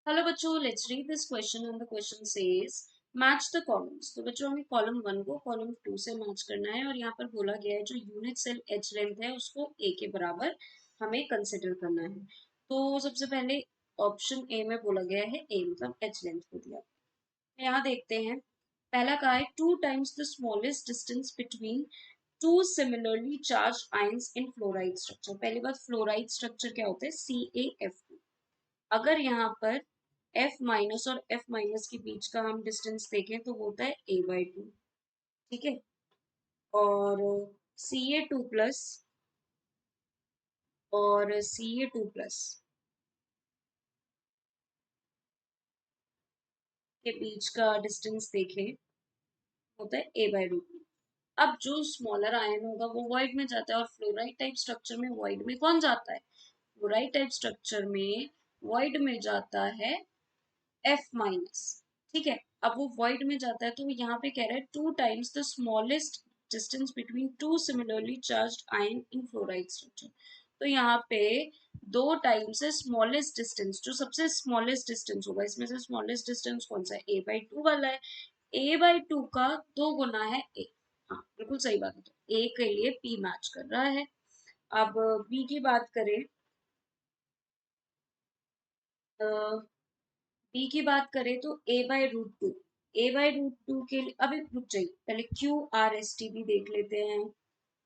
Hello बच्चों, let's read this question and the question says match the columns. तो बच्चों हमें कॉलम 1 को कॉलम 2 से मैच करना है और यहाँ पर बोला गया है जो यूनिट सेल एच लेंथ है उसको ए के बराबर हमें कंसिडर करना है। तो सबसे पहले ऑप्शन ए में बोला गया है ए मतलब एच लेंथ को दिया। यहाँ देखते हैं, पहला कहा है 2 times the smallest distance between two similarly charge ions in fluoride structure. पहली बात, फ्लोराइड स्ट्रक्चर क्या होता है? CaF2। अगर यहाँ पर F माइनस और F माइनस के बीच का हम डिस्टेंस देखें तो वो होता है A/2। ठीक है। और Ca2 प्लस और Ca2 प्लस के बीच का डिस्टेंस देखें होता है A/2। अब जो स्मॉलर आयन होगा वो वॉइड में जाता है और फ्लोराइड टाइप स्ट्रक्चर में वॉइड में कौन जाता है? फ्लोराइड टाइप स्ट्रक्चर में वॉइड में जाता है F माइनस। ठीक है। अब वो वॉइड में जाता है तो यहाँ पे कह रहा है 2 times the smallest distance between two similarly charged ion in fluoride structure. तो यहाँ पे 2 times है स्मॉलेस्ट डिस्टेंस, जो सबसे स्मॉलेस्ट डिस्टेंस होगा इसमें से स्मॉलेस्ट डिस्टेंस कौन सा है? A/2 वाला है। A/2 का 2 गुना है A। हाँ बिल्कुल सही बात है, तो A के लिए P मैच कर रहा है। अब B की बात करें, बी की बात करें तो A/√2। A/√2 के लिए अभी रुक जाइए, पहले QRST भी देख लेते हैं।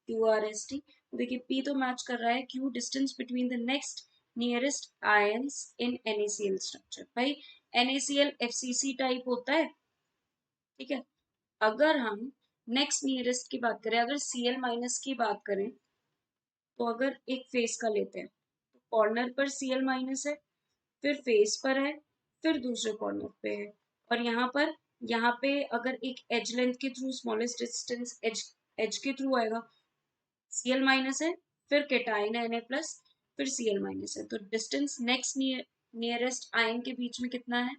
QRST देखिए, P तो मैच कर रहा है Q distance between the next nearest ions in NaCl structure. भाई NaCl FCC टाइप होता है। ठीक है। अगर हम नेक्स्ट नियरेस्ट की बात करें, अगर Cl माइनस की बात करें तो अगर एक फेस का लेते हैं तो कॉर्नर पर Cl माइनस है, फिर फेस पर है, फिर दूसरे कॉर्नर पे है। और यहाँ पे अगर एक एज लेंथ के through smallest distance edge edge के थ्रू आएगा, Cl माइनस है, फिर केटाइन है Na+, फिर Cl माइनस है, तो डिस्टेंस नेक्स्ट नियरेस्ट आयन के बीच में कितना है?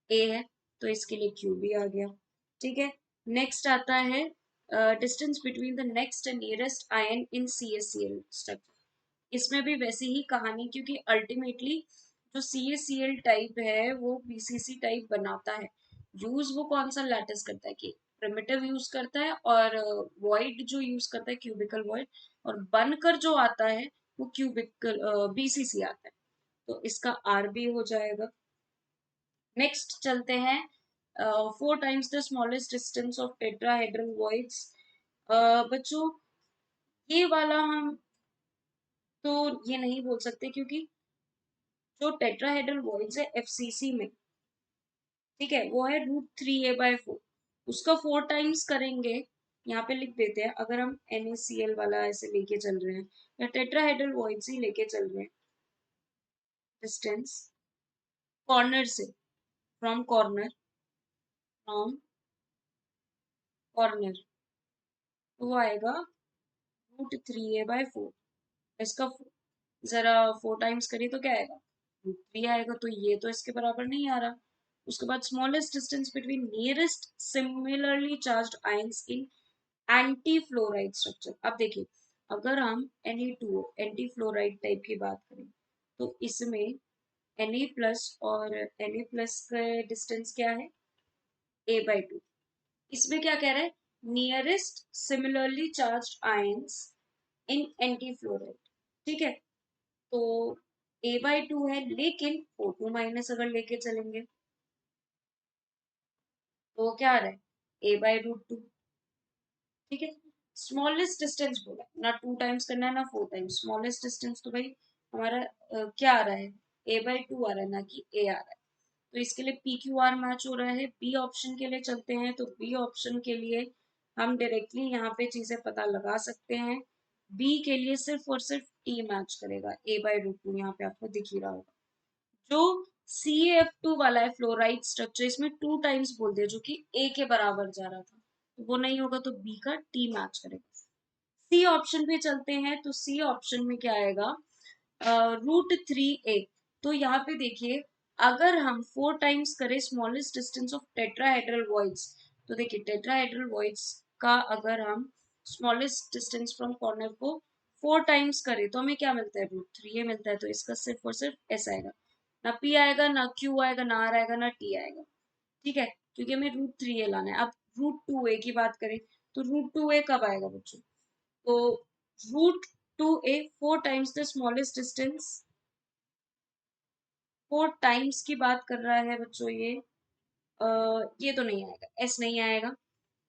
A है, तो इसके लिए Q भी आ गया। ठीक है। नेक्स्ट आता है distance between the next and nearest ion in CaCl structure. इसमें भी वैसी ही कहानी, क्योंकि अल्टीमेटली जो CaCl टाइप है वो BCC टाइप बनाता है। यूज वो कौन सा लैटिस करता है कि प्रिमिटिव यूज करता है, और वॉइड जो यूज करता है क्यूबिकल वॉइड, और बनकर जो आता है वो क्यूबिकल BCC आता है। तो इसका R भी हो जाएगा। नेक्स्ट चलते हैं, 4 times the smallest distance of tetrahedral voids. बच्चों ये वाला हम तो ये नहीं बोल सकते, क्योंकि जो टेट्राहेड्रल वॉइड्स है FCC में, ठीक है, वो है √3a/4। उसका 4 times करेंगे, यहाँ पे लिख देते हैं, अगर हम NaCl वाला ऐसे लेके चल रहे हैं या टेट्राहेड्रल वॉइड्स ही लेके चल रहे हैं, डिस्टेंस कॉर्नर से, फ्रॉम कॉर्नर, फ्रॉम कॉर्नर, तो वो आएगा √3a/4। इसका जरा 4 times करिए तो क्या आएगा? √3 आएगा, तो ये तो इसके बराबर नहीं आ रहा। उसके बाद smallest distance between nearest similarly charged ions in anti fluoride structure. अब देखिए, अगर हम Na2 एंटी फ्लोराइड टाइप की बात करें तो इसमें Na+ और Na+ का डिस्टेंस क्या है? A/2। इसमें क्या कह रहा है? Nearest similarly charged ions in anti fluoride. ठीक है। तो A/2 है, लेकिन O2 माइनस अगर लेके चलेंगे तो क्या आ रहा है? A/√2। ठीक है। स्मॉलेस्ट डिस्टेंस बोला, ना 2 times करना है ना 4 times। स्मॉलेस्ट डिस्टेंस तो भाई हमारा क्या आ रहा है? A/2 आ रहा है, ना कि A आ रहा है। तो इसके लिए PQR मैच हो रहा है। बी ऑप्शन के लिए चलते हैं, तो बी ऑप्शन के लिए हम डायरेक्टली यहाँ पे चीजें पता लगा सकते हैं। बी के लिए सिर्फ और सिर्फ टी मैच करेगा। A/√2 यहाँ पे आपको दिख ही रहा होगा। जो CaF2 वाला है फ्लोराइड स्ट्रक्चर, इसमें 2 times बोल दिया, जो कि A के बराबर जा रहा था, तो वो नहीं होगा, तो बी का टी मैच करेगा। सी ऑप्शन पे चलते हैं, तो सी ऑप्शन में क्या आएगा? √3a। तो यहाँ पे देखिए, अगर हम 4 times करें smallest distance of tetrahedral voids, तो देखिए टेट्राहेड्रल वॉइड्स का अगर हम स्मॉलेस्ट डिस्टेंस फ्रॉम कॉर्नर को 4 times करें तो हमें क्या मिलता है? √3a मिलता है, तो इसका सिर्फ और सिर्फ ऐसा आएगा। ना P आएगा, ना Q आएगा, ना R आएगा, ना T आएगा। ठीक है, क्योंकि हमें √3a लाना है। अब √2a की बात करें तो √2a कब आएगा बच्चों? तो √2a 4 times the smallest distance, 4 times की बात कर रहा है बच्चों ये तो नहीं आएगा, एस नहीं आएगा।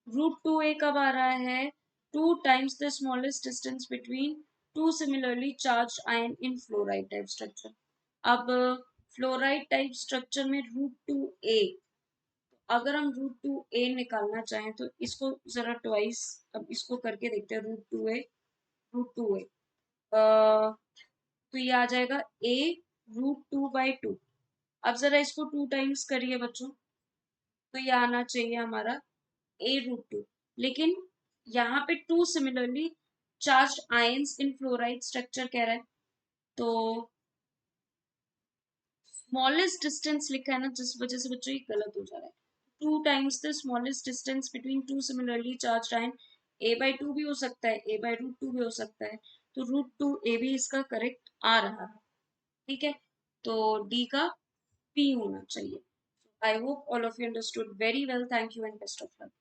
√2a कब आ रहा है? 2 times the smallest distance between two similarly charge ion in fluoride type structure. अब फ्लोराइड टाइप स्ट्रक्चर में √2a, अगर हम √2a निकालना चाहें तो इसको जरा ट्वाइस, अब इसको करके देखते हैं। √2a तो ये आ जाएगा a √2/2। अब जरा इसको 2 टाइम्स करिए बच्चों, तो ये आना चाहिए हमारा a√2। लेकिन यहाँ पे two similarly charge ions in fluoride structure कह रहा है, तो स्मॉलेस्ट डिस्टेंस लिखा है ना, जिस वजह से बच्चों ये गलत हो जा रहा है। 2 times the smallest distance between two similarly charge ion, a/2 भी हो सकता है, a/√2 भी हो सकता है, तो √2a भी इसका करेक्ट आ रहा है। ठीक है, तो डी का P होना चाहिए। I hope all of you understood very well. Thank you and best of luck.